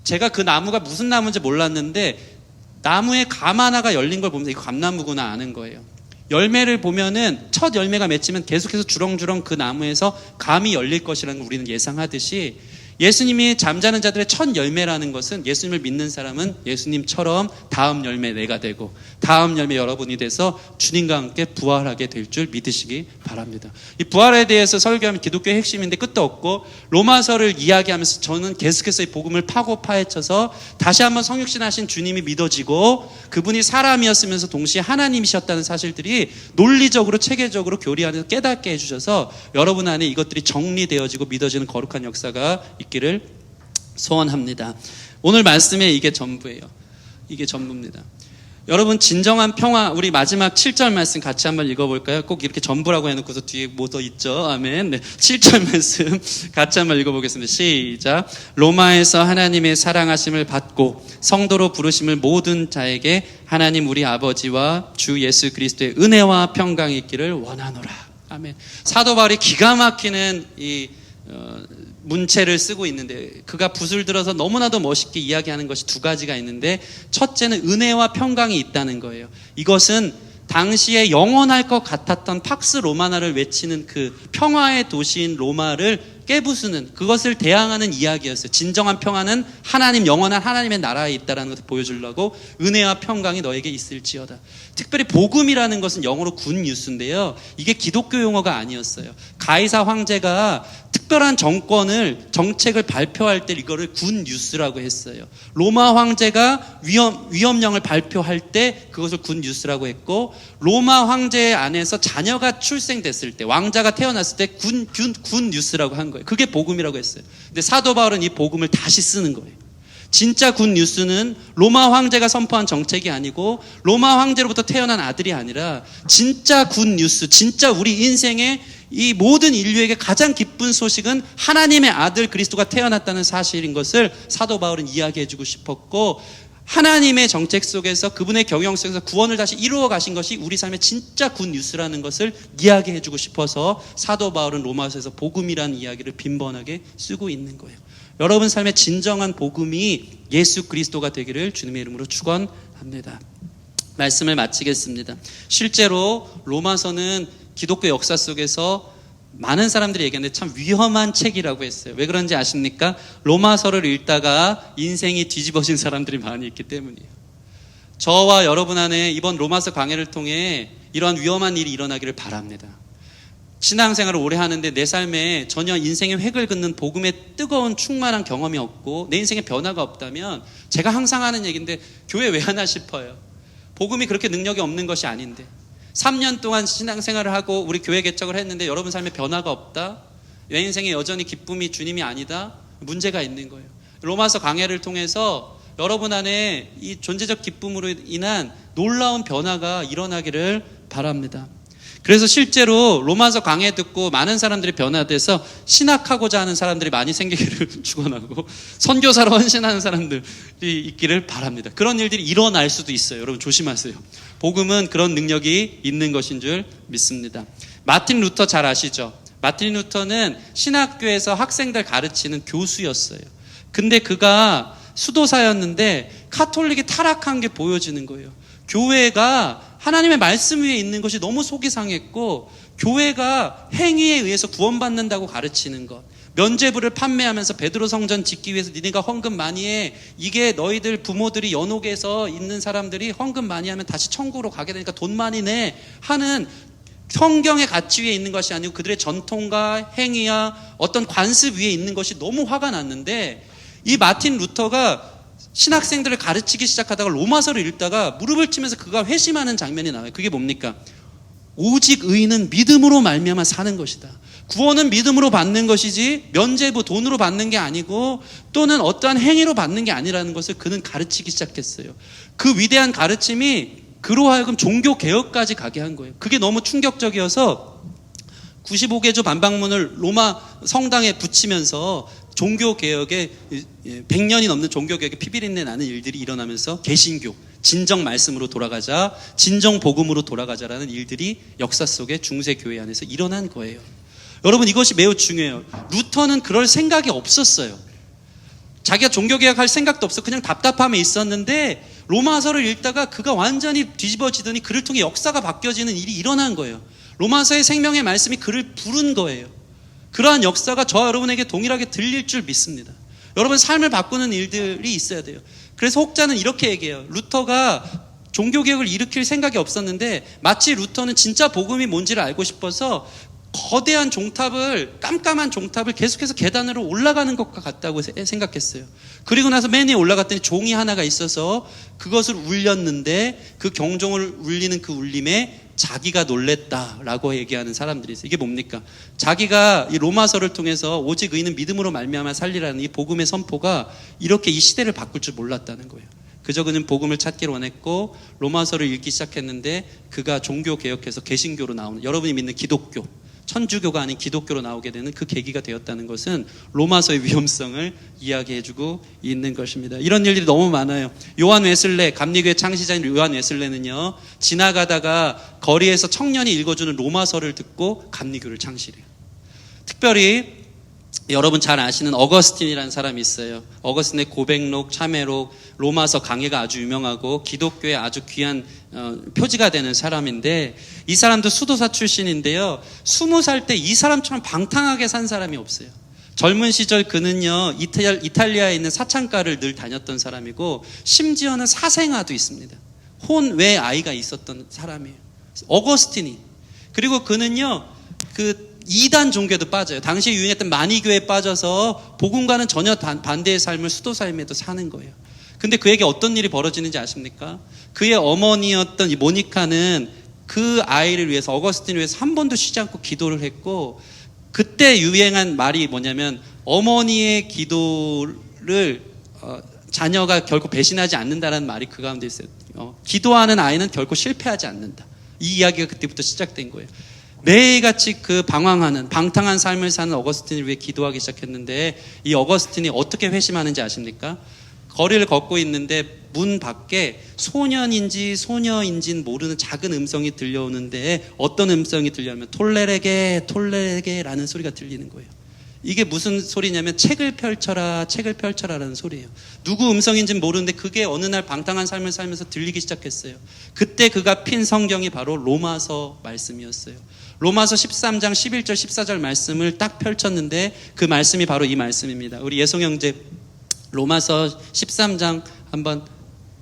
S1: 제가 그 나무가 무슨 나무인지 몰랐는데 나무에 감 하나가 열린 걸 보면서 이거 감나무구나 아는 거예요. 열매를 보면은 첫 열매가 맺히면 계속해서 주렁주렁 그 나무에서 감이 열릴 것이라는 걸 우리는 예상하듯이, 예수님이 잠자는 자들의 첫 열매라는 것은 예수님을 믿는 사람은 예수님처럼 다음 열매 내가 되고 다음 열매 여러분이 돼서 주님과 함께 부활하게 될 줄 믿으시기 바랍니다. 이 부활에 대해서 설교하면 기독교의 핵심인데 끝도 없고, 로마서를 이야기하면서 저는 계속해서 이 복음을 파고 파헤쳐서 다시 한번 성육신하신 주님이 믿어지고 그분이 사람이었으면서 동시에 하나님이셨다는 사실들이 논리적으로 체계적으로 교리하면서 깨닫게 해주셔서 여러분 안에 이것들이 정리되어지고 믿어지는 거룩한 역사가 있기를 소원합니다. 오늘 말씀에 이게 전부예요. 이게 전부입니다. 여러분, 진정한 평화, 우리 마지막 7절 말씀 같이 한번 읽어볼까요? 꼭 이렇게 전부라고 해놓고서 뒤에 뭐 더 있죠? 아멘. 네, 7절 말씀 같이 한번 읽어보겠습니다. 시작. 로마에서 하나님의 사랑하심을 받고 성도로 부르심을 모든 자에게 하나님 우리 아버지와 주 예수 그리스도의 은혜와 평강이 있기를 원하노라. 아멘. 사도 바울이 기가 막히는 이 문체를 쓰고 있는데, 그가 붓을 들어서 너무나도 멋있게 이야기하는 것이 두 가지가 있는데, 첫째는 은혜와 평강이 있다는 거예요. 이것은 당시에 영원할 것 같았던 팍스 로마나를 외치는 그 평화의 도시인 로마를 깨부수는, 그것을 대항하는 이야기였어요. 진정한 평화는 하나님, 영원한 하나님의 나라에 있다는 것을 보여주려고 은혜와 평강이 너에게 있을지어다. 특별히 복음이라는 것은 영어로 굿 뉴스인데요, 이게 기독교 용어가 아니었어요. 가이사 황제가 특별한 정책을 발표할 때 이거를 굿 뉴스라고 했어요. 로마 황제가 위험령을 발표할 때 그것을 굿 뉴스라고 했고, 로마 황제 안에서 자녀가 출생됐을 때, 왕자가 태어났을 때 굿 뉴스라고 한 거예요. 그게 복음이라고 했어요. 근데 사도 바울은 이 복음을 다시 쓰는 거예요. 진짜 굿 뉴스는 로마 황제가 선포한 정책이 아니고 로마 황제로부터 태어난 아들이 아니라 진짜 굿 뉴스, 진짜 우리 인생의 이 모든 인류에게 가장 기쁜 소식은 하나님의 아들 그리스도가 태어났다는 사실인 것을 사도 바울은 이야기해주고 싶었고, 하나님의 정책 속에서 그분의 경영 속에서 구원을 다시 이루어 가신 것이 우리 삶의 진짜 굿 뉴스라는 것을 이야기해주고 싶어서 사도 바울은 로마서에서 복음이라는 이야기를 빈번하게 쓰고 있는 거예요. 여러분 삶의 진정한 복음이 예수 그리스도가 되기를 주님의 이름으로 축원합니다. 말씀을 마치겠습니다. 실제로 로마서는 기독교 역사 속에서 많은 사람들이 얘기하는데 참 위험한 책이라고 했어요. 왜 그런지 아십니까? 로마서를 읽다가 인생이 뒤집어진 사람들이 많이 있기 때문이에요. 저와 여러분 안에 이번 로마서 강해를 통해 이러한 위험한 일이 일어나기를 바랍니다. 신앙생활을 오래 하는데 내 삶에 전혀 인생의 획을 긋는 복음의 뜨거운 충만한 경험이 없고 내 인생에 변화가 없다면, 제가 항상 하는 얘기인데 교회 왜 하나 싶어요. 복음이 그렇게 능력이 없는 것이 아닌데 3년 동안 신앙생활을 하고 우리 교회 개척을 했는데 여러분 삶에 변화가 없다? 내 인생에 여전히 기쁨이 주님이 아니다? 문제가 있는 거예요. 로마서 강해를 통해서 여러분 안에 이 존재적 기쁨으로 인한 놀라운 변화가 일어나기를 바랍니다. 그래서 실제로 로마서 강해 듣고 많은 사람들이 변화돼서 신학하고자 하는 사람들이 많이 생기기를 축원하고 선교사로 헌신하는 사람들이 있기를 바랍니다. 그런 일들이 일어날 수도 있어요. 여러분 조심하세요. 복음은 그런 능력이 있는 것인 줄 믿습니다. 마틴 루터 잘 아시죠? 마틴 루터는 신학교에서 학생들 가르치는 교수였어요. 근데 그가 수도사였는데 카톨릭이 타락한 게 보여지는 거예요. 교회가 하나님의 말씀 위에 있는 것이 너무 속이 상했고, 교회가 행위에 의해서 구원받는다고 가르치는 것, 면죄부를 판매하면서 베드로 성전 짓기 위해서 니네가 헌금 많이 해, 이게 너희들 부모들이 연옥에서 있는 사람들이 헌금 많이 하면 다시 천국으로 가게 되니까 돈 많이 내 하는 성경의 가치 위에 있는 것이 아니고 그들의 전통과 행위와 어떤 관습 위에 있는 것이 너무 화가 났는데, 이 마틴 루터가 신학생들을 가르치기 시작하다가 로마서를 읽다가 무릎을 치면서 그가 회심하는 장면이 나와요. 그게 뭡니까? 오직 의인은 믿음으로 말미암아 사는 것이다. 구원은 믿음으로 받는 것이지 면죄부 돈으로 받는 게 아니고 또는 어떠한 행위로 받는 게 아니라는 것을 그는 가르치기 시작했어요. 그 위대한 가르침이 그로 하여금 종교개혁까지 가게 한 거예요. 그게 너무 충격적이어서 95개조 반박문을 로마 성당에 붙이면서 종교개혁에 100년이 넘는 종교개혁에 피비린내 나는 일들이 일어나면서 개신교, 진정 말씀으로 돌아가자, 진정 복음으로 돌아가자라는 일들이 역사 속에 중세교회 안에서 일어난 거예요. 여러분 이것이 매우 중요해요. 루터는 그럴 생각이 없었어요. 자기가 종교개혁할 생각도 없어. 그냥 답답함에 있었는데 로마서를 읽다가 그가 완전히 뒤집어지더니 그를 통해 역사가 바뀌어지는 일이 일어난 거예요. 로마서의 생명의 말씀이 그를 부른 거예요. 그러한 역사가 저와 여러분에게 동일하게 들릴 줄 믿습니다. 여러분 삶을 바꾸는 일들이 있어야 돼요. 그래서 혹자는 이렇게 얘기해요. 루터가 종교개혁을 일으킬 생각이 없었는데 마치 루터는 진짜 복음이 뭔지를 알고 싶어서 거대한 종탑을, 깜깜한 종탑을 계속해서 계단으로 올라가는 것과 같다고 생각했어요. 그리고 나서 맨 위에 올라갔더니 종이 하나가 있어서 그것을 울렸는데 그 경종을 울리는 그 울림에 자기가 놀랬다라고 얘기하는 사람들이 있어요. 이게 뭡니까? 자기가 이 로마서를 통해서 오직 의인은 믿음으로 말미암아 살리라는 이 복음의 선포가 이렇게 이 시대를 바꿀 줄 몰랐다는 거예요. 그저 그는 복음을 찾기를 원했고 로마서를 읽기 시작했는데 그가 종교개혁해서 개신교로 나오는, 여러분이 믿는 기독교, 천주교가 아닌 기독교로 나오게 되는 그 계기가 되었다는 것은 로마서의 위험성을 이야기해주고 있는 것입니다. 이런 일들이 너무 많아요. 요한 웨슬레, 감리교의 창시자인 요한 웨슬레는요, 지나가다가 거리에서 청년이 읽어주는 로마서를 듣고 감리교를 창시해요. 특별히 여러분 잘 아시는 어거스틴이라는 사람이 있어요. 어거스틴의 고백록, 참회록, 로마서 강해가 아주 유명하고 기독교의 아주 귀한 표지가 되는 사람인데, 이 사람도 수도사 출신인데요, 20살 때 이 사람처럼 방탕하게 산 사람이 없어요. 젊은 시절 그는요 이탈리아에 있는 사창가를 늘 다녔던 사람이고 심지어는 사생아도 있습니다. 혼외 아이가 있었던 사람이에요. 어거스틴이. 그리고 그는요 그 이단 종교에도 빠져요. 당시에 유행했던 만이교에 빠져서 복음과는 전혀 반대의 삶을 수도 삶에도 사는 거예요. 근데 그에게 어떤 일이 벌어지는지 아십니까? 그의 어머니였던 이 모니카는 그 아이를 위해서, 어거스틴을 위해서 한 번도 쉬지 않고 기도를 했고, 그때 유행한 말이 뭐냐면, 어머니의 기도를 자녀가 결코 배신하지 않는다라는 말이 그 가운데 있어요. 기도하는 아이는 결코 실패하지 않는다. 이 이야기가 그때부터 시작된 거예요. 매일같이 그 방황하는, 방탕한 삶을 사는 어거스틴을 위해 기도하기 시작했는데, 이 어거스틴이 어떻게 회심하는지 아십니까? 거리를 걷고 있는데 문 밖에 소년인지 소녀인지는 모르는 작은 음성이 들려오는데, 어떤 음성이 들려오면 톨레레게 톨레레게 라는 소리가 들리는 거예요. 이게 무슨 소리냐면 책을 펼쳐라 라는 소리예요. 누구 음성인지는 모르는데 그게 어느 날 방탕한 삶을 살면서 들리기 시작했어요. 그때 그가 핀 성경이 바로 로마서 말씀이었어요. 로마서 13장 11절 14절 말씀을 딱 펼쳤는데 그 말씀이 바로 이 말씀입니다. 우리 예송 형제 로마서 13장 한번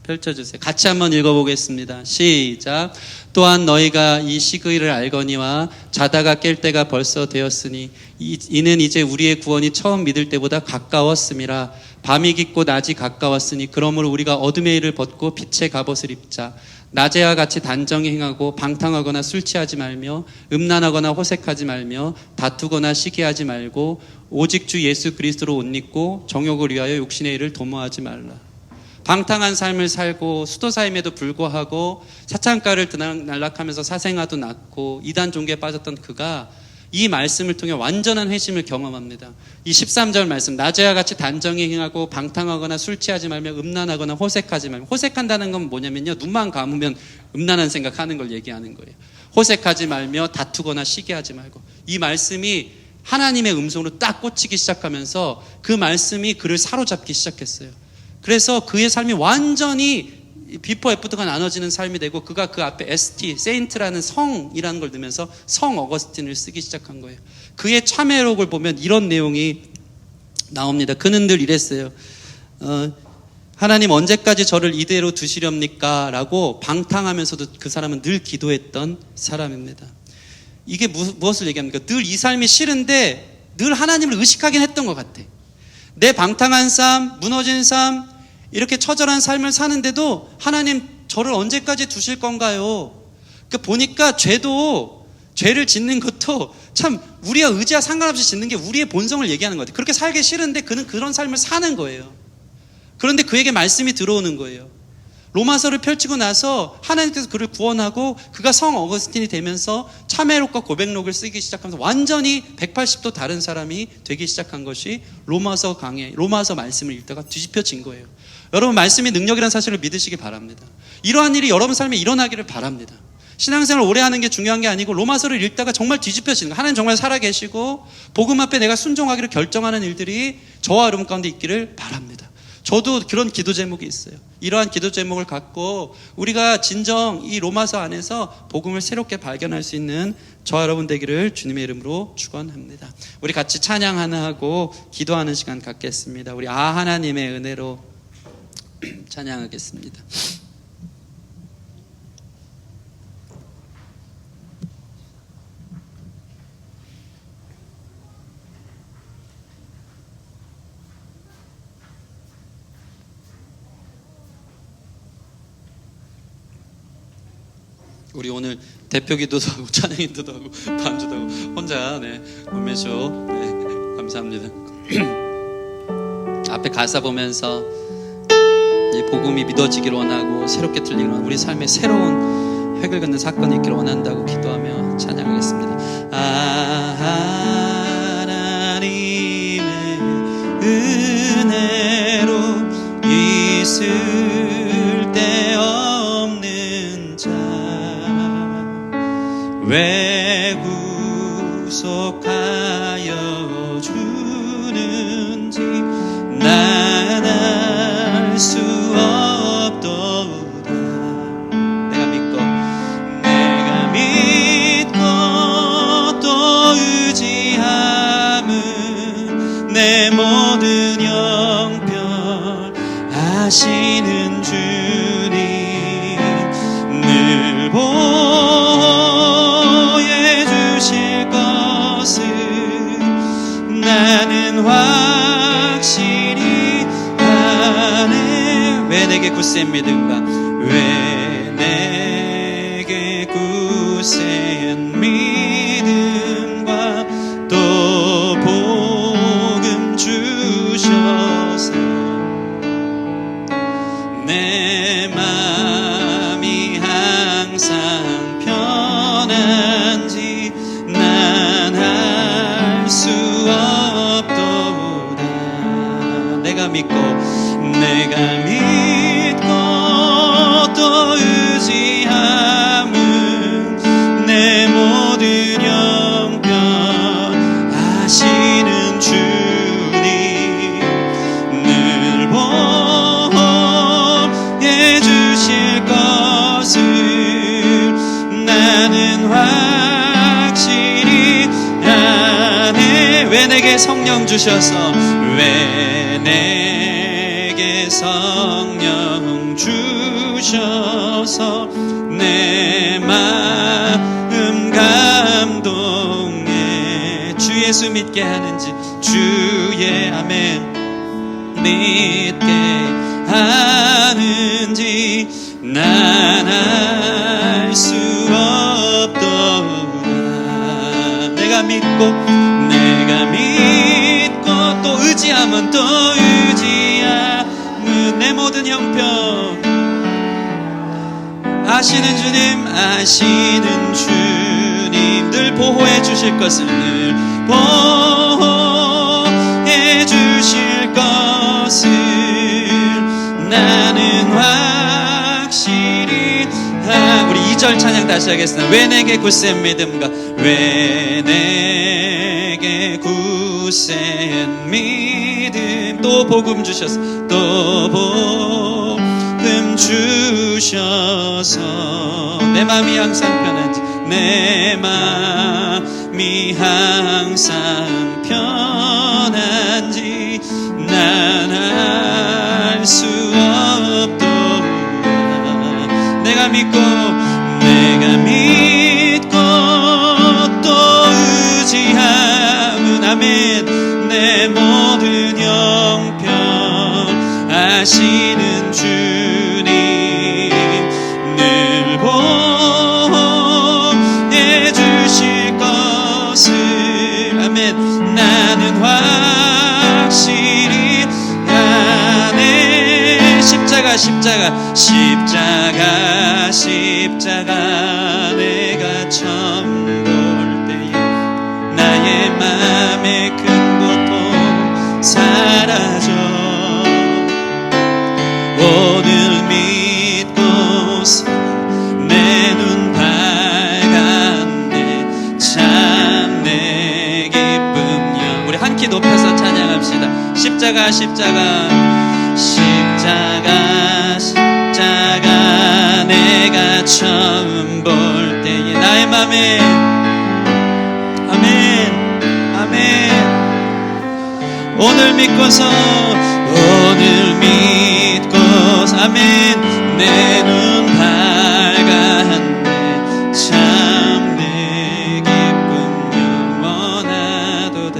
S1: 펼쳐주세요. 같이 한번 읽어보겠습니다. 시작. 또한 너희가 이 시그이를 알거니와 자다가 깰 때가 벌써 되었으니 이는 이제 우리의 구원이 처음 믿을 때보다 가까웠음이라. 밤이 깊고 낮이 가까웠으니 그러므로 우리가 어둠의 일을 벗고 빛의 갑옷을 입자. 낮에와 같이 단정히 행하고 방탕하거나 술 취하지 말며 음란하거나 호색하지 말며 다투거나 시기하지 말고 오직 주 예수 그리스도로 옷 입고 정욕을 위하여 욕심의 일을 도모하지 말라. 방탕한 삶을 살고 수도사임에도 불구하고 사창가를 들락날락하면서 사생아도 낳고 이단 종교에 빠졌던 그가 이 말씀을 통해 완전한 회심을 경험합니다. 이 13절 말씀, 낮에와 같이 단정히 행하고 방탕하거나 술 취하지 말며 음란하거나 호색하지 말며. 호색한다는 건 뭐냐면요, 눈만 감으면 음란한 생각하는 걸 얘기하는 거예요. 호색하지 말며 다투거나 시기하지 말고. 이 말씀이 하나님의 음성으로 딱 꽂히기 시작하면서 그 말씀이 그를 사로잡기 시작했어요. 그래서 그의 삶이 완전히 비포 애프터가 나눠지는 삶이 되고, 그가 그 앞에 ST, 세인트라는 성이라는 걸 넣으면서 성 어거스틴을 쓰기 시작한 거예요. 그의 참회록을 보면 이런 내용이 나옵니다. 그는 늘 이랬어요. 하나님 언제까지 저를 이대로 두시렵니까? 라고 방탕하면서도 그 사람은 늘 기도했던 사람입니다. 이게 무엇을 얘기합니까? 늘 이 삶이 싫은데 늘 하나님을 의식하긴 했던 것 같아. 내 방탕한 삶, 무너진 삶, 이렇게 처절한 삶을 사는데도 하나님 저를 언제까지 두실 건가요? 그러니까 보니까 죄를 짓는 것도 참 우리가 의지와 상관없이 짓는 게 우리의 본성을 얘기하는 것 같아요. 그렇게 살기 싫은데 그는 그런 삶을 사는 거예요. 그런데 그에게 말씀이 들어오는 거예요. 로마서를 펼치고 나서 하나님께서 그를 구원하고 그가 성 어거스틴이 되면서 참회록과 고백록을 쓰기 시작하면서 완전히 180도 다른 사람이 되기 시작한 것이 로마서 말씀을 읽다가 뒤집혀진 거예요. 여러분, 말씀이 능력이라는 사실을 믿으시기 바랍니다. 이러한 일이 여러분 삶에 일어나기를 바랍니다. 신앙생활을 오래 하는 게 중요한 게 아니고 로마서를 읽다가 정말 뒤집혀지는 거예요. 하나님 정말 살아계시고 복음 앞에 내가 순종하기를 결정하는 일들이 저와 여러분 가운데 있기를 바랍니다. 저도 그런 기도 제목이 있어요. 이러한 기도 제목을 갖고 우리가 진정 이 로마서 안에서 복음을 새롭게 발견할 수 있는 저와 여러분 되기를 주님의 이름으로 축원합니다. 우리 같이 찬양 하나 하고 기도하는 시간 갖겠습니다. 우리 하나님의 은혜로 찬양하겠습니다. 우리 오늘 대표 기도도 하고 찬양 기도도 하고 반주도 하고 혼자 울면서 감사합니다. 앞에 가사 보면서 이 복음이 믿어지기를 원하고 새롭게 들리기를 원하고 우리 삶에 새로운 획을 긋는 사건이 있기를 원한다고 기도하며 찬양하겠습니다. 하나님의 은혜로 있을 데 없는 자 왜 구속하여 주는지 난 알 수 없도다. 내가 믿고 또 의지함은 내 모든 형편 아시는 주님 늘 보여 내게 굳센 믿음과 왜 내게 굳센 믿음과 또 복음 주셔서 내 맘이 항상 편한지 난 알 수 없도다. 내가 믿고 또 의지함은 내 모든 형편 아시는 주님 늘 보호해 주실 것을 나는 확실히 아네. 왜 내게 성령 주셔서 왜 내게 성령 주셔서 내 마음 감동해 주 예수 믿게 하는지 주의 아멘 믿게 하는지 난 알 수 없도다. 내가 믿고 또 의지하면 또 의지하면 내 모든 형편 아시는 주님 늘 보호해 주실 것을 늘 보호해 주실 것을 나는 확실히 우리 2절 찬양 다시 하겠습니다. 왜 내게 굳센 믿음과 왜 내게 굳센 믿음 또 복음 주셔서 또 복음 주셔서 내 맘이 항상 편한지 내 맘이 항상 편한지 난 알 수 없도다. 내가 믿고 또 의지함은 아멘 내 모든 형편 아시는 주님 늘 보호해 주실 것을 아멘 나는 확실히 아네. 십자가 내가 처음 볼 때에 나의 맘의 큰 고통 사라져 오늘 믿고서 내 눈 밝았네 참 내 기쁨이여. 우리 한 키 높여서 찬양합시다. 십자가 내가 처음 볼 때에 나의 맘에 아멘 오늘 믿고서 아멘 내 눈 밝았네 참 내 기쁨 영원하도다.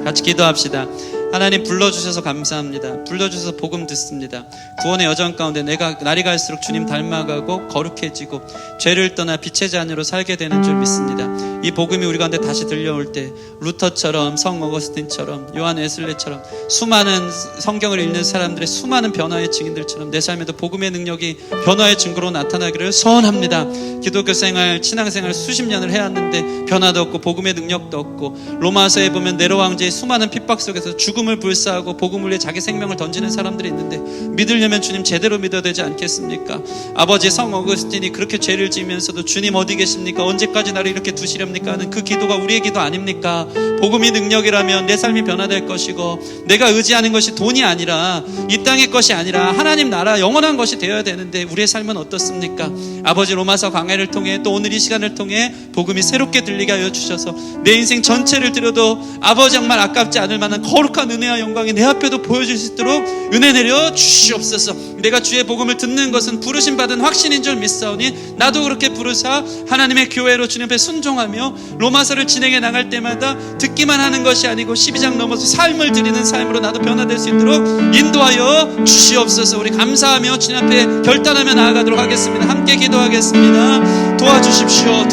S1: 같이 기도합시다. 하나님 불러주셔서 감사합니다. 불러주셔서 복음 듣습니다. 구원의 여정 가운데 내가 날이 갈수록 주님 닮아가고 거룩해지고 죄를 떠나 빛의 자녀로 살게 되는 줄 믿습니다. 이 복음이 우리 가운데 다시 들려올 때 루터처럼 성 어거스틴처럼 요한 웨슬레처럼 수많은 성경을 읽는 사람들의 수많은 변화의 증인들처럼 내 삶에도 복음의 능력이 변화의 증거로 나타나기를 소원합니다. 기독교 생활, 신앙생활 수십 년을 해왔는데 변화도 없고 복음의 능력도 없고 로마서에 보면 네로 왕제의 수많은 핍박 속에서 죽음을 불사하고 복음을 위해 자기 생명을 던지는 사람들이 있는데 믿으려면 주님 제대로 믿어야 되지 않겠습니까? 아버지 성 어거스틴이 그렇게 죄를 지으면서도 주님 어디 계십니까? 언제까지 나를 이렇게 두시렵니까? 하는 그 기도가 우리의 기도 아닙니까? 복음이 능력이라면 내 삶이 변화될 것이고 내가 의지하는 것이 돈이 아니라 이 땅의 것이 아니라 하나님 나라 영원한 것이 되어야 되는데 우리의 삶은 어떻습니까? 아버지 로마서 강해를 통해 또 오늘 이 시간을 통해 복음이 새롭게 들리게 하여 주셔서 내 인생 전체를 들여도 아버지 정말 아깝지 않을 만한 거룩한 은혜와 영광이 내 앞에도 보여줄 수 있도록 은혜 내려 주시옵소서. 내가 주의 복음을 듣는 것은 부르심 받은 확신인 줄 믿사오니 나도 그렇게 부르사 하나님의 교회로 주님 앞에 순종하며 로마서를 진행해 나갈 때마다 듣기만 하는 것이 아니고 12장 넘어서 삶을 드리는 삶으로 나도 변화될 수 있도록 인도하여 주시옵소서. 우리 감사하며 주님 앞에 결단하며 나아가도록 하겠습니다. 함께 기도하겠습니다. 도와주십시오.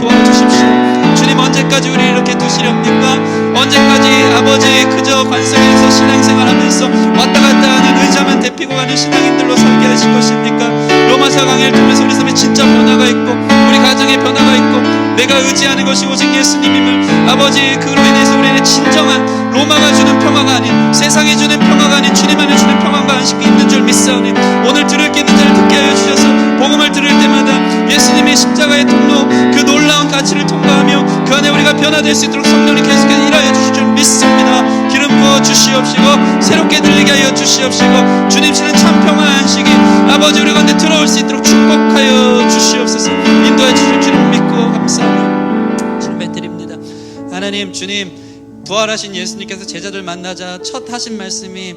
S1: 주님, 언제까지 우리 이렇게 두시렵니까? 언제까지 아버지 그저 관성에서 신앙생활하면서 왔다 갔다 하는 의자만 데피고 가는 신앙인들로 살게 하실 것입니까? 로마서 강해를 통해서 우리 삶에 진짜 변화가 있고 우리 가정에 변화가 있고 내가 의지하는 것이 오직 예수님임을 아버지 그로 인해서 우리는 진정한 로마가 주는 평화가 아닌 세상이 주는 평화가 아닌 주님 안에 주는 평화가 안식이 있는 줄 믿사오니 오늘 들을 게 있는 자를 듣게 하여 주셔서 복음을 들을 때마다 예수님의 십자가의 통로 그 놀라운 가치를 통과하며 그 안에 우리가 변화될 수 있도록 성령님 계속해서 일하여 주실 줄 믿습니다. 기름 부어 주시옵시고 새롭게 들리게 하여 주시옵시고 주님 주는 참 평화 안식이 아버지 우리 가운데 들어올 수 있도록 축복하여 주시옵소서. 인도해 주실 줄 믿고 감사하며 주님께 드립니다. 하나님, 주님 부활하신 예수님께서 제자들 만나자 첫 하신 말씀이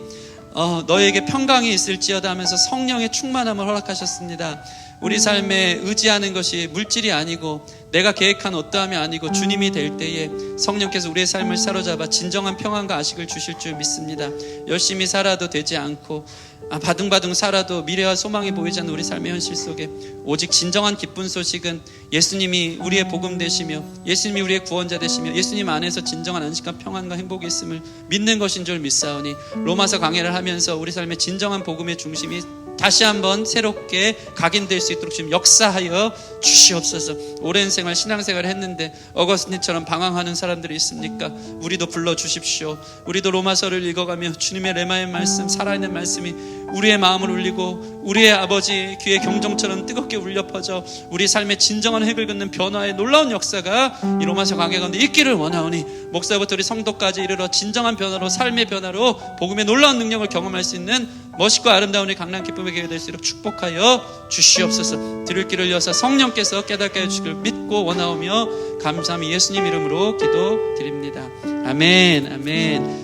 S1: 너에게 평강이 있을지어다 하면서 성령의 충만함을 허락하셨습니다. 우리 삶에 의지하는 것이 물질이 아니고 내가 계획한 어떠함이 아니고 주님이 될 때에 성령께서 우리의 삶을 사로잡아 진정한 평안과 아식을 주실 줄 믿습니다. 열심히 살아도 되지 않고 바둥바둥 살아도 미래와 소망이 보이지 않는 우리 삶의 현실 속에 오직 진정한 기쁜 소식은 예수님이 우리의 복음 되시며 예수님이 우리의 구원자 되시며 예수님 안에서 진정한 안식과 평안과 행복이 있음을 믿는 것인 줄 믿사오니 로마서 강해를 하면서 우리 삶의 진정한 복음의 중심이 다시 한번 새롭게 각인될 수 있도록 지금 역사하여 주시옵소서. 오랜 생활 신앙생활을 했는데 어거스틴처럼 방황하는 사람들이 있습니까? 우리도 불러주십시오. 우리도 로마서를 읽어가며 주님의 레마의 말씀, 살아있는 말씀이 우리의 마음을 울리고 우리의 아버지 귀에 경종처럼 뜨겁게 울려 퍼져 우리 삶의 진정한 획을 긋는 변화의 놀라운 역사가 이 로마서 강해 가운데 있기를 원하오니 목사부터 우리 성도까지 이르러 진정한 변화로 삶의 변화로 복음의 놀라운 능력을 경험할 수 있는 멋있고 아름다운 우리 강남 기쁨의 교회 될 수 있도록 축복하여 주시옵소서. 들을 길을 여서 성령께서 깨닫게 해주시길 믿고 원하오며 감사함이 예수님 이름으로 기도드립니다. 아멘.